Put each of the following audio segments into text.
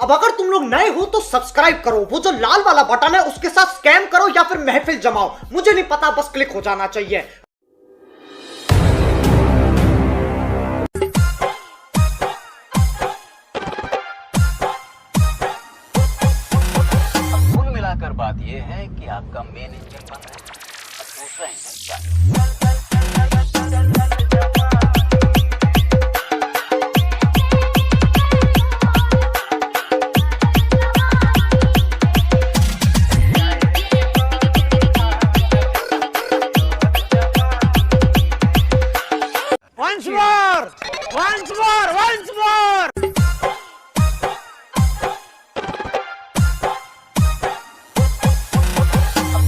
अब अगर तुम लोग नए हो तो सब्सक्राइब करो, वो जो लाल वाला बटन है उसके साथ स्कैम करो या फिर महफिल जमाओ, मुझे नहीं पता, बस क्लिक हो जाना चाहिए। कुल मिलाकर बात यह है कि आपका मेन इंजन बंद है, दूसरा इंजन चालू। Once more!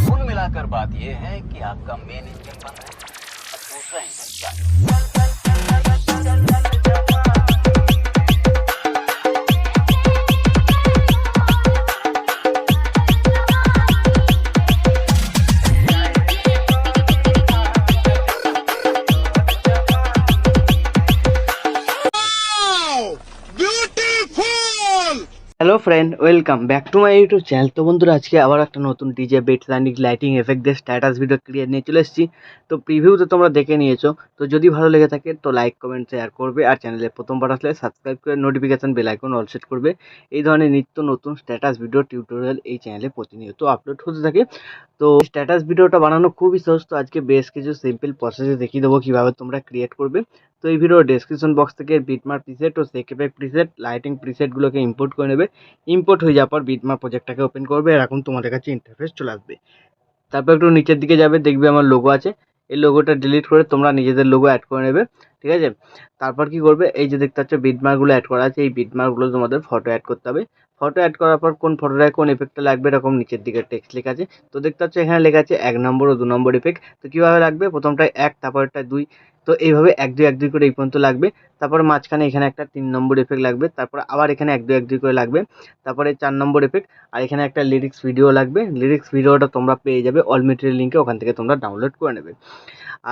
कुल मिलाकर बात यह है कि आपका मेन इंजन बंद है, दूसरा इंजन चालू। Hello friend, welcome back to my YouTube channel. তো বন্ধুরা, আজকে আবার একটা নতুন DJ beat lining lighting effect দিয়ে স্ট্যাটাস ভিডিও ক্রিয়েট নিয়ে চলে এসেছি। তো প্রিভিউতে তোমরা দেখে নিয়েছো, তো যদি ভালো লেগে থাকে তো লাইক কমেন্ট শেয়ার করবে, আর চ্যানেলে প্রথমবার আসলে সাবস্ক্রাইব করে notification bell icon all set করবে। এই ধরনের নিত্য নতুন স্ট্যাটাস ভিডিও টিউটোরিয়াল এই চ্যানেলে প্রতিনিয়ত আপলোড হতে থাকে। তো স্ট্যাটাস ভিডিওটা বানানো খুবই সহজ। তো আজকে বেশ কিছু সিম্পল প্রসেসে দেখিয়ে দেবো কীভাবে তোমরা ক্রিয়েট করবে। তো এই ভিডিওর ডেসক্রিপশন বক্স থেকে বিটমার্ক প্রিসেট ও সেকেপেক প্রিসেট লাইটিং প্রিসেটগুলোকে ইম্পোর্ট করে নেবে। ইম্পোর্ট হয়ে যাওয়ার পর বিটমার্ক প্রজেক্টটাকে ওপেন করবে, এরকম তোমাদের কাছে ইন্টারফেস চলে আসবে। তারপর একটু নিচের দিকে যাবে, দেখবে আমার লোগো আছে, এই লোগোটা ডিলিট করে তোমরা নিজেদের লোগো অ্যাড করে নেবে, ঠিক আছে। তারপর কি করবে, এই যে দেখতে পাচ্ছ বিটমার্কগুলো অ্যাড করা আছে, এই বিটমার্কগুলো তোমাদের ফটো অ্যাড করতে হবে। ফটো অ্যাড করার পর কোন ফটোটায় কোন এফেক্টটা লাগবে এরকম নিচের দিকে টেক্সট লেখা আছে। তো দেখতে পাচ্ছ এখানে লেখা আছে 1 নম্বর ও 2 নম্বর এফেক্ট। তো কীভাবে লাগবে, প্রথমটায় 1, তারপরটা 2, তো এইভাবে 1 2 1 2 করে এই পর্যন্ত লাগবে। তারপরে মাঝখানে এখানে একটা 3 নম্বর এফেক্ট লাগবে, তারপর আবার এখানে 1 2 1 2 করে লাগবে, তারপরে 4 নম্বর এফেক্ট, আর এখানে একটা লিরিক্স ভিডিও লাগবে। লিরিক্স ভিডিওটা তোমরা পেয়ে যাবে অল মেটেরিয়াল লিঙ্কে, ওখান থেকে তোমরা ডাউনলোড করে নেবে।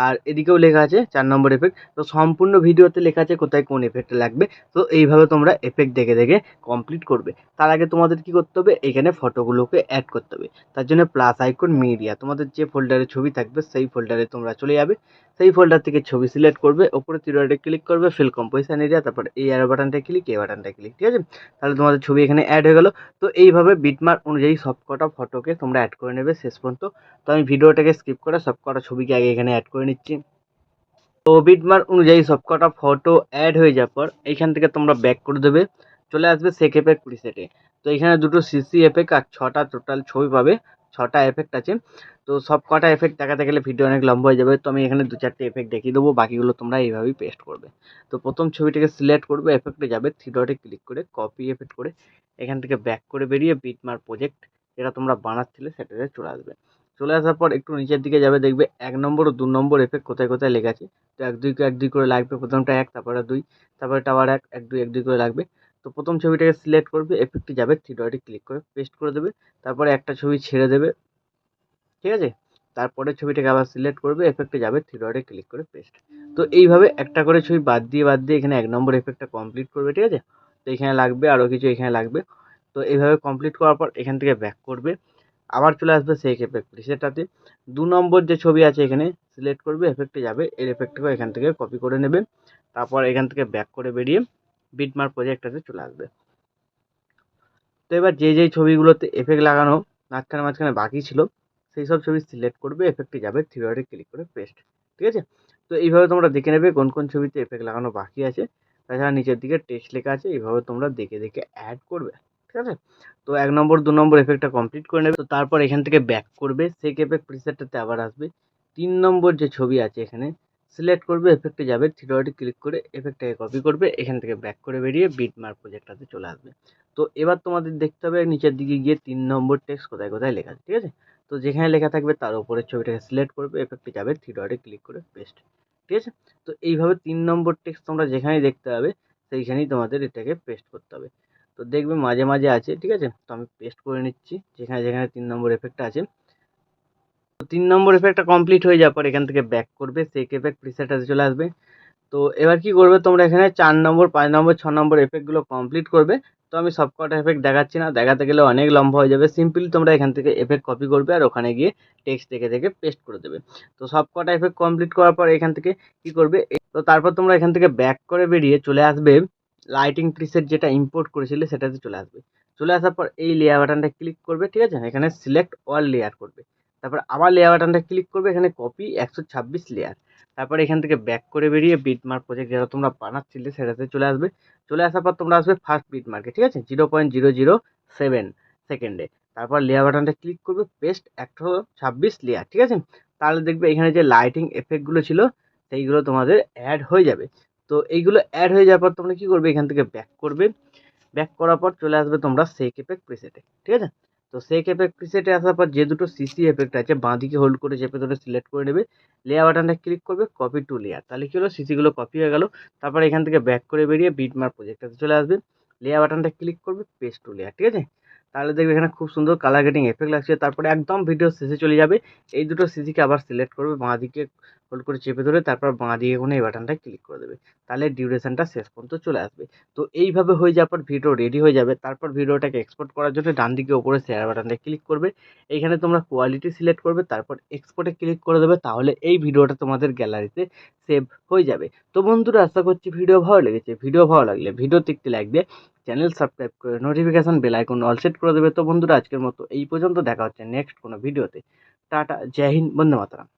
আর এদিকেও লেখা আছে 4 নম্বর এফেক্ট। তো সম্পূর্ণ ভিডিওতে লেখা আছে কোথায় কোন এফেক্ট লাগবে। তো এইভাবে তোমরা এফেক্ট দেখে দেখে কমপ্লিট করবে। তার আগে তোমাদের কি করতে হবে, এখানে ফটোগুলোকে অ্যাড করতে হবে। তার জন্য প্লাস আইকন মিডিয়া, তোমাদের যে ফোল্ডারে ছবি থাকবে সেই ফোল্ডারে তোমরা চলে যাবে। সেই ফোল্ডার থেকে ছবি সিলেক্ট করবে, ওপরে তীরটা ক্লিক করবে, ফিল কম্পোজিশন এরিয়া, তারপর এই অ্যারো বাটনটা ক্লিক, এই বাটনটা ক্লিক, ঠিক আছে। তাহলে তোমাদের ছবি এখানে অ্যাড হয়ে গেল। তো এইভাবে বিটমার্ক অনুযায়ী সবকটা ফটোকে তোমরা অ্যাড করে নেবে শেষ পর্যন্ত। তো আমি ভিডিওটাকে স্কিপ করে সবকটা ছবিকে আগে এখানে অ্যাড করে নিচ্ছি। তো বিটমার্ক অনুযায়ী সবকটা ফটো অ্যাড হয়ে যাওয়ার পর এইখান থেকে তোমরা ব্যাক করে দেবে, চলে আসবে সেকেপেক প্রিসেটে। তো এখানে দুটো সিসি এফেক্ট আর 6টা টোটাল ছবি পাবে, 6টা এফেক্ট আছে। তো সব কটা এফেক্ট দেখাতে গেলে ভিডিও অনেক লম্বা হয়ে যাবে, তো আমি এখানে 2-4টে এফেক্ট দেখিয়ে দেবো, বাকিগুলো তোমরা এইভাবেই পেস্ট করবে। তো প্রথম ছবিটাকে সিলেক্ট করবে, এফেক্টে যাবে, থ্রি ডটে ক্লিক করে কপি এফেক্ট করে এখান থেকে ব্যাক করে বেরিয়ে বিটমার্ক প্রজেক্ট যেটা তোমরা বানাচ্ছিলে সেটাতে চলে আসবে। চলে আসার পর একটু নিচের দিকে যাবে, দেখবে 1 নম্বর ও 2 নম্বর এফেক্ট কোথায় কোথায় লেখা আছে। তো 1 2 1 2 করে লাগবে, প্রথমটা 1, তারপরে 2, তারপরে আবার 1 1 2 1 2 করে লাগবে। তো প্রথম ছবিটাকে সিলেক্ট করবে, এফেক্টে যাবে, থ্রি ডটে ক্লিক করে পেস্ট করে দেবে, তারপরে একটা ছবি ছেড়ে দেবে, ঠিক আছে। তারপরে ছবিটাকে আবার সিলেক্ট করবে, এফেক্টে যাবে, থ্রি ডটে ক্লিক করে পেস্ট। তো এইভাবে একটা করে ছবি বাদ দিয়ে এখানে 1 নম্বর এফেক্টটা কমপ্লিট করবে, ঠিক আছে। তো এখানে লাগবে আরও কিছু, এখানে লাগবে। তো এইভাবে কমপ্লিট করার পর এখান থেকে ব্যাক করবে, আবার চলে আসবে সেই এফেক্ট প্রিসেটটাতে। 2 নম্বর যে ছবি আছে এখানে সিলেক্ট করবে, এফেক্টে যাবে, এর এফেক্টটাকে এখান থেকে কপি করে নেবে, তারপর এখান থেকে ব্যাক করে বেরিয়ে বিটমার্ক প্রজেক্টটাতে চলে আসবে। তো এবার যেই ছবিগুলোতে এফেক্ট লাগানো মাঝখানে বাকি ছিল সেই সব ছবি সিলেক্ট করবে, এফেক্টে যাবে, থ্রি ডটে ক্লিক করে পেস্ট, ঠিক আছে। তো এইভাবে তোমরা দেখে নেবে কোন কোন ছবিতে এফেক্ট লাগানো বাকি আছে। তাছাড়া নিচের দিকে টেক্সট লেখা আছে, এইভাবে তোমরা দেখে দেখে অ্যাড করবে, ঠিক আছে। তো 1 নম্বর 2 নম্বর এফেক্টটা কমপ্লিট করে নেবে। তো তারপর এখান থেকে ব্যাক করবে, সেই এফেক্ট প্রিসেটটাতে আবার আসবে, 3 নম্বর যে ছবি আছে এখানে সিলেক্ট করবে, এফেক্টে যাবে, থ্রি ডটে ক্লিক করে এফেক্টটাকে কপি করবে, এখান থেকে ব্যাক করে বেরিয়ে বিটমার্ক প্রজেক্টটাতে চলে আসবে। তো এবার তোমাদের দেখতে হবে নিচের দিকে গিয়ে 3 নম্বর টেক্সট কোথায় কোথায় লেখা আছে, ঠিক আছে। তো যেখানে লেখা থাকবে তার উপরের ছবিটাকে সিলেক্ট করবে, এফেক্টে যাবে, থ্রি ডটে ক্লিক করে পেস্ট, ঠিক আছে। তো এইভাবে 3 নম্বর টেক্সট তোমরা যেখানেই দেখতে পাবে সেইখানেই তোমাদের এটাকে পেস্ট করতে হবে। তো দেখবে মাঝে মাঝে আছে, ঠিক আছে। তো আমি পেস্ট করে নিচ্ছি যেখানে যেখানে 3 নম্বর এফেক্টটা আছে। তো 3 নম্বর এফেক্টটা কমপ্লিট হয়ে যাওয়ার পর এখান থেকে ব্যাক করবে, সেই এফেক্ট প্রিসেটটাতে চলে আসবে। তো এবার কি করবে, তোমরা এখানে 4 নম্বর 5 নম্বর 6 নম্বর এফেক্টগুলো কমপ্লিট করবে, তো আমি সবকটা এফেক্ট দেখাচ্ছি না, দেখাতে গেলে অনেক লম্বা হয়ে যাবে। সিম্পলি তোমরা এখান থেকে এফেক্ট কপি করবে আর ওখানে গিয়ে টেক্সট দেখে দেখে পেস্ট করে দেবে। তো সবকটা এফেক্ট কমপ্লিট করার পর এখান থেকে কি করবে, তো তারপর তোমরা এখান থেকে ব্যাক করে বেরিয়ে চলে আসবে লাইটিং প্রিসেট যেটা ইম্পোর্ট করেছিলে সেটাতে চলে আসবে। চলে আসার পর এই লেয়ার বাটনটা ক্লিক করবে, ঠিক আছে, এখানে সিলেক্ট অল লেয়ার করবে। তারপর আবার লেয়ার বাটনটা ক্লিক করবে, এখানে কপি 126 লেয়ার। তারপর এখান থেকে ব্যাক করে বেরিয়ে বিটমার্ক প্রজেক্ট যেটা তোমরা বানাচ্ছিলে সেটাতে চলে আসবে। চলে আসার পর তোমরা আসবে ফার্স্ট বিটমার্কে, ঠিক আছে, 0.007 সেকেন্ডে। তারপর লেয়ার বাটনটা ক্লিক করবে, পেস্ট 126 লেয়ার, ঠিক আছে। তাহলে দেখবে এখানে যে লাইটিং এফেক্টগুলো ছিল সেইগুলো তোমাদের অ্যাড হয়ে যাবে। তো এইগুলো অ্যাড হয়ে যাওয়ার পর তোমরা কী করবে, এখান থেকে ব্যাক করবে। ব্যাক করার পর চলে আসবে তোমরা শেক এফেক্ট প্রিসেটে, ঠিক আছে। তো শেক এফেক্ট প্রিসেটে আসার পর যে দুটো সিসি এফেক্ট আছে বাঁদিকে হোল্ড করে চেপে ধরে সিলেক্ট করে নেবে। লেয়ার বাটনটা ক্লিক করবে, কপি টু লেয়ার। তাহলে কী হলো, সিসিগুলো কপি হয়ে গেল। তারপর এখান থেকে ব্যাক করে বেরিয়ে বিটমার্ক প্রজেক্টটাতে চলে আসবে। লেয়ার বাটনটা ক্লিক করবে, পেস্ট টু লেয়ার, ঠিক আছে। তাহলে দেখবে এখানে খুব সুন্দর কালার গ্রেডিং এফেক্ট লাগছে। তারপরে একদম ভিডিও শেষে চলে যাবে, এই দুটো সিসিকে আবার সিলেক্ট করবে, বাঁদিকে হোল্ড করে চেপে ধরে তারপর বাঁদিকে কোনো এই বাটনটা ক্লিক করে দেবে। তাহলে ডিউরেশনটা শেষ পর্যন্ত চলে আসবে। তো এইভাবে হয়ে যাওয়ার পর ভিডিও রেডি হয়ে যাবে। তারপর ভিডিওটাকে এক্সপোর্ট করার জন্য ডান দিকে ওপরে শেয়ার বাটনটা ক্লিক করবে। এইখানে তোমরা কোয়ালিটি সিলেক্ট করবে, তারপর এক্সপোর্টে ক্লিক করে দেবে। তাহলে এই ভিডিওটা তোমাদের গ্যালারিতে সেভ হয়ে যাবে। তো বন্ধুরা, আশা করছি ভিডিও ভালো লেগেছে। ভিডিও ভালো লাগলে ভিডিওতে একটি লাইক দিয়ে চ্যানেল সাবস্ক্রাইব করে notification bell icon all set করে দেবে। তো বন্ধুরা, আজকের মতো এই পর্যন্ত, দেখা হচ্ছে নেক্সট কোনো ভিডিওতে। টাটা, জয় হিন্দ, বন্দে মাতরম।